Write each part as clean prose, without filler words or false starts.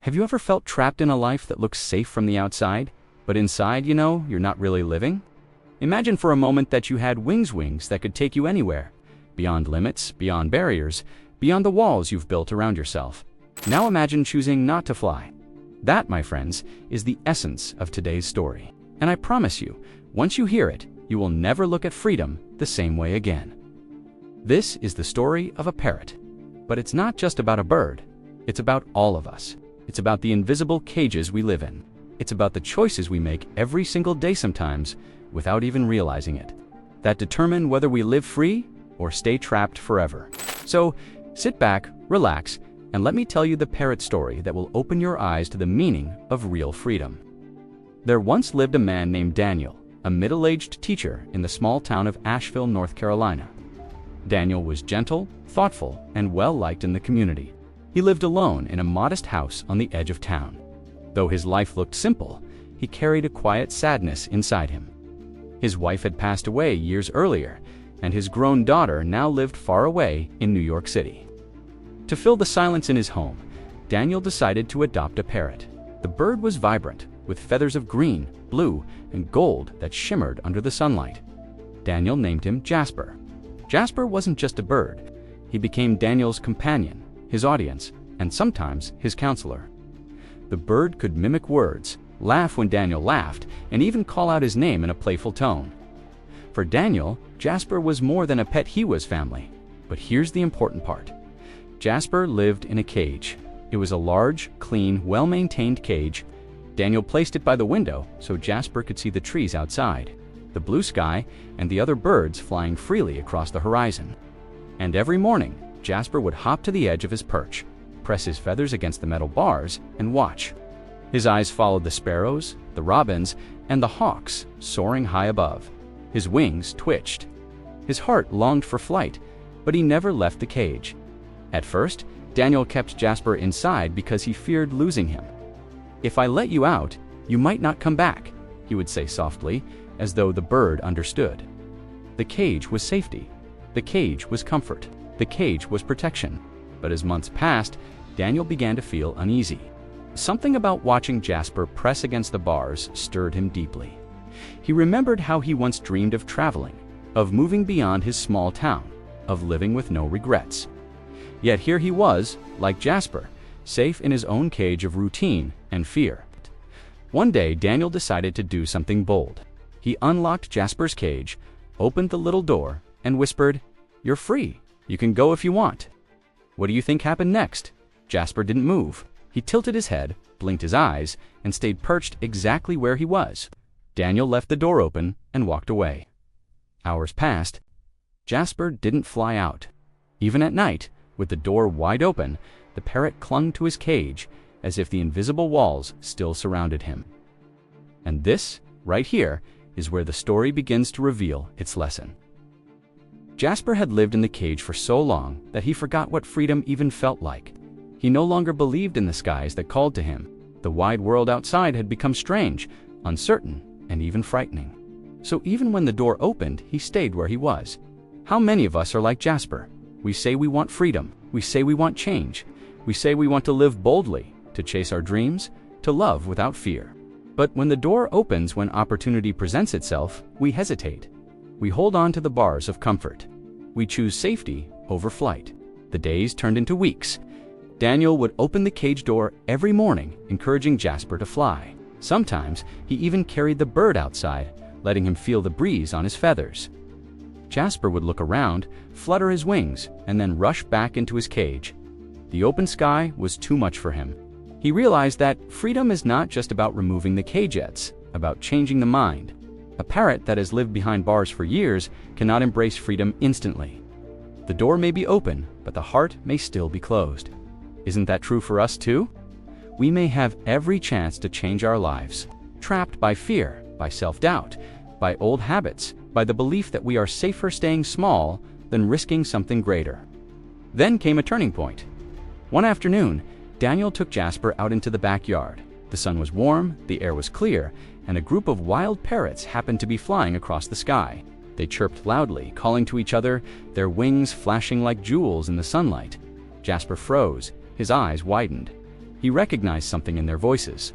Have you ever felt trapped in a life that looks safe from the outside, but inside, you're not really living? Imagine for a moment that you had wings that could take you anywhere, beyond limits, beyond barriers, beyond the walls you've built around yourself. Now imagine choosing not to fly. That, my friends, is the essence of today's story. And I promise you, once you hear it, you will never look at freedom the same way again. This is the story of a parrot. But it's not just about a bird. It's about all of us. It's about the invisible cages we live in. It's about the choices we make every single day sometimes, without even realizing it, that determine whether we live free or stay trapped forever. So, sit back, relax, and let me tell you the parrot story that will open your eyes to the meaning of real freedom. There once lived a man named Daniel, a middle-aged teacher in the small town of Asheville, North Carolina. Daniel was gentle, thoughtful, and well-liked in the community. He lived alone in a modest house on the edge of town. Though his life looked simple, he carried a quiet sadness inside him. His wife had passed away years earlier, and his grown daughter now lived far away in New York City. To fill the silence in his home, Daniel decided to adopt a parrot. The bird was vibrant, with feathers of green, blue, and gold that shimmered under the sunlight. Daniel named him Jasper. Jasper wasn't just a bird. He became Daniel's companion, his audience, and sometimes his counselor. The bird could mimic words, laugh when Daniel laughed, and even call out his name in a playful tone. For Daniel, Jasper was more than a pet, he was family. But here's the important part. Jasper lived in a cage. It was a large, clean, well-maintained cage. Daniel placed it by the window so Jasper could see the trees outside, the blue sky, and the other birds flying freely across the horizon. And every morning, Jasper would hop to the edge of his perch, press his feathers against the metal bars, and watch. His eyes followed the sparrows, the robins, and the hawks soaring high above. His wings twitched. His heart longed for flight, but he never left the cage. At first, Daniel kept Jasper inside because he feared losing him. "If I let you out, you might not come back," he would say softly, as though the bird understood. The cage was safety. The cage was comfort. The cage was protection. But as months passed, Daniel began to feel uneasy. Something about watching Jasper press against the bars stirred him deeply. He remembered how he once dreamed of traveling, of moving beyond his small town, of living with no regrets. Yet here he was, like Jasper, safe in his own cage of routine and fear. One day, Daniel decided to do something bold. He unlocked Jasper's cage, opened the little door, and whispered, "You're free. You can go if you want." What do you think happened next? Jasper didn't move. He tilted his head, blinked his eyes, and stayed perched exactly where he was. Daniel left the door open and walked away. Hours passed. Jasper didn't fly out. Even at night, with the door wide open, the parrot clung to his cage as if the invisible walls still surrounded him. And this, right here, is where the story begins to reveal its lesson. Jasper had lived in the cage for so long that he forgot what freedom even felt like. He no longer believed in the skies that called to him. The wide world outside had become strange, uncertain, and even frightening. So even when the door opened, he stayed where he was. How many of us are like Jasper? We say we want freedom. We say we want change. We say we want to live boldly, to chase our dreams, to love without fear. But when the door opens, when opportunity presents itself, we hesitate. We hold on to the bars of comfort. We choose safety over flight. The days turned into weeks. Daniel would open the cage door every morning, encouraging Jasper to fly. Sometimes he even carried the bird outside, letting him feel the breeze on his feathers. Jasper would look around, flutter his wings, and then rush back into his cage. The open sky was too much for him. He realized that freedom is not just about removing the cagettes, about changing the mind. A parrot that has lived behind bars for years cannot embrace freedom instantly. The door may be open, but the heart may still be closed. Isn't that true for us too? We may have every chance to change our lives, trapped by fear, by self-doubt, by old habits, by the belief that we are safer staying small than risking something greater. Then came a turning point. One afternoon, Daniel took Jasper out into the backyard. The sun was warm, the air was clear, and a group of wild parrots happened to be flying across the sky. They chirped loudly, calling to each other, their wings flashing like jewels in the sunlight. Jasper froze, his eyes widened. He recognized something in their voices.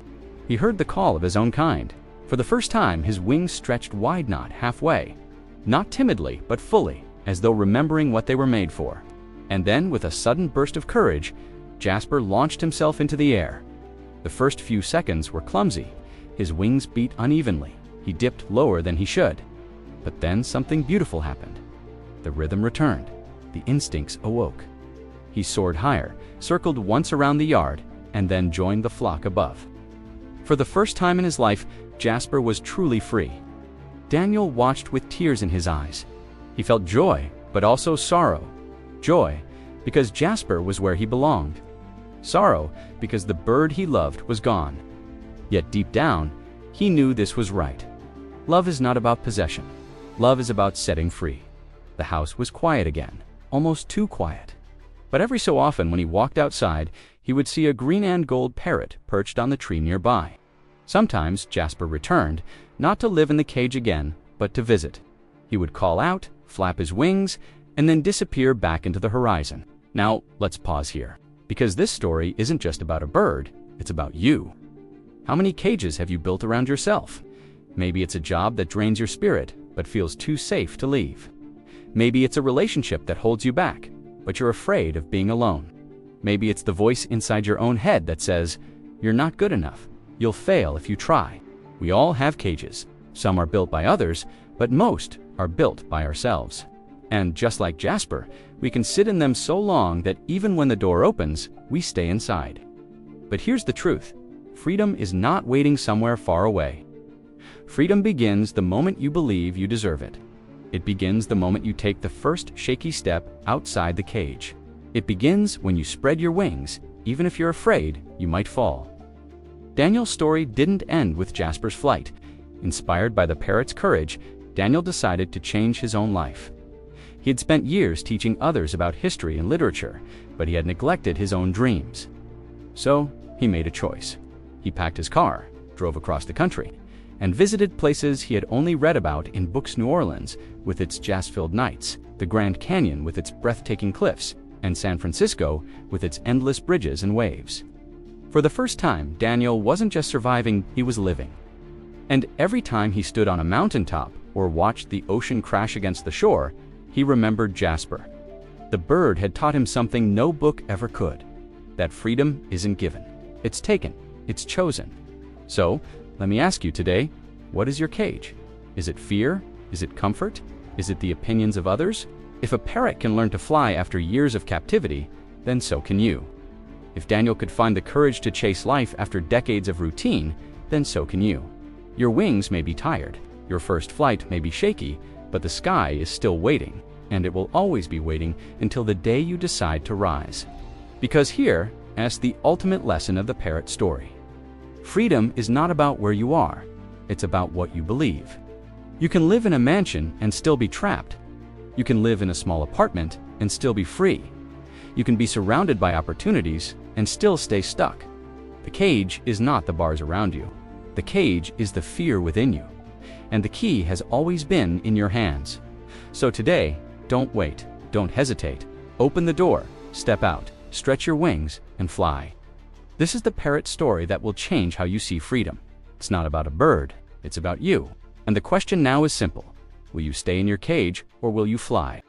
He heard the call of his own kind. For the first time, his wings stretched wide, not halfway. Not timidly, but fully, as though remembering what they were made for. And then, with a sudden burst of courage, Jasper launched himself into the air. The first few seconds were clumsy. His wings beat unevenly. He dipped lower than he should. But then something beautiful happened. The rhythm returned. The instincts awoke. He soared higher, circled once around the yard, and then joined the flock above. For the first time in his life, Jasper was truly free. Daniel watched with tears in his eyes. He felt joy, but also sorrow. Joy, because Jasper was where he belonged. Sorrow, because the bird he loved was gone. Yet deep down, he knew this was right. Love is not about possession. Love is about setting free. The house was quiet again, almost too quiet. But every so often when he walked outside, he would see a green and gold parrot perched on the tree nearby. Sometimes Jasper returned, not to live in the cage again, but to visit. He would call out, flap his wings, and then disappear back into the horizon. Now, let's pause here, because this story isn't just about a bird, it's about you. How many cages have you built around yourself? Maybe it's a job that drains your spirit, but feels too safe to leave. Maybe it's a relationship that holds you back, but you're afraid of being alone. Maybe it's the voice inside your own head that says, "You're not good enough. You'll fail if you try." We all have cages. Some are built by others, but most are built by ourselves. And just like Jasper, we can sit in them so long that even when the door opens, we stay inside. But here's the truth. Freedom is not waiting somewhere far away. Freedom begins the moment you believe you deserve it. It begins the moment you take the first shaky step outside the cage. It begins when you spread your wings, even if you're afraid you might fall. Daniel's story didn't end with Jasper's flight. Inspired by the parrot's courage, Daniel decided to change his own life. He had spent years teaching others about history and literature, but he had neglected his own dreams. So, he made a choice. He packed his car, drove across the country, and visited places he had only read about in books. New Orleans, with its jazz-filled nights, the Grand Canyon with its breathtaking cliffs, and San Francisco with its endless bridges and waves. For the first time, Daniel wasn't just surviving, he was living. And every time he stood on a mountaintop or watched the ocean crash against the shore, he remembered Jasper. The bird had taught him something no book ever could: that freedom isn't given, it's taken, it's chosen. So, let me ask you today, what is your cage? Is it fear? Is it comfort? Is it the opinions of others? If a parrot can learn to fly after years of captivity, then so can you. If Daniel could find the courage to chase life after decades of routine, then so can you. Your wings may be tired, your first flight may be shaky, but the sky is still waiting, and it will always be waiting until the day you decide to rise. Because here, asks the ultimate lesson of the parrot story. Freedom is not about where you are, it's about what you believe. You can live in a mansion and still be trapped. You can live in a small apartment and still be free. You can be surrounded by opportunities and still stay stuck. The cage is not the bars around you. The cage is the fear within you. And the key has always been in your hands. So today, don't wait, don't hesitate. Open the door, step out, stretch your wings, and fly. This is the parrot story that will change how you see freedom. It's not about a bird, it's about you. And the question now is simple. Will you stay in your cage or will you fly?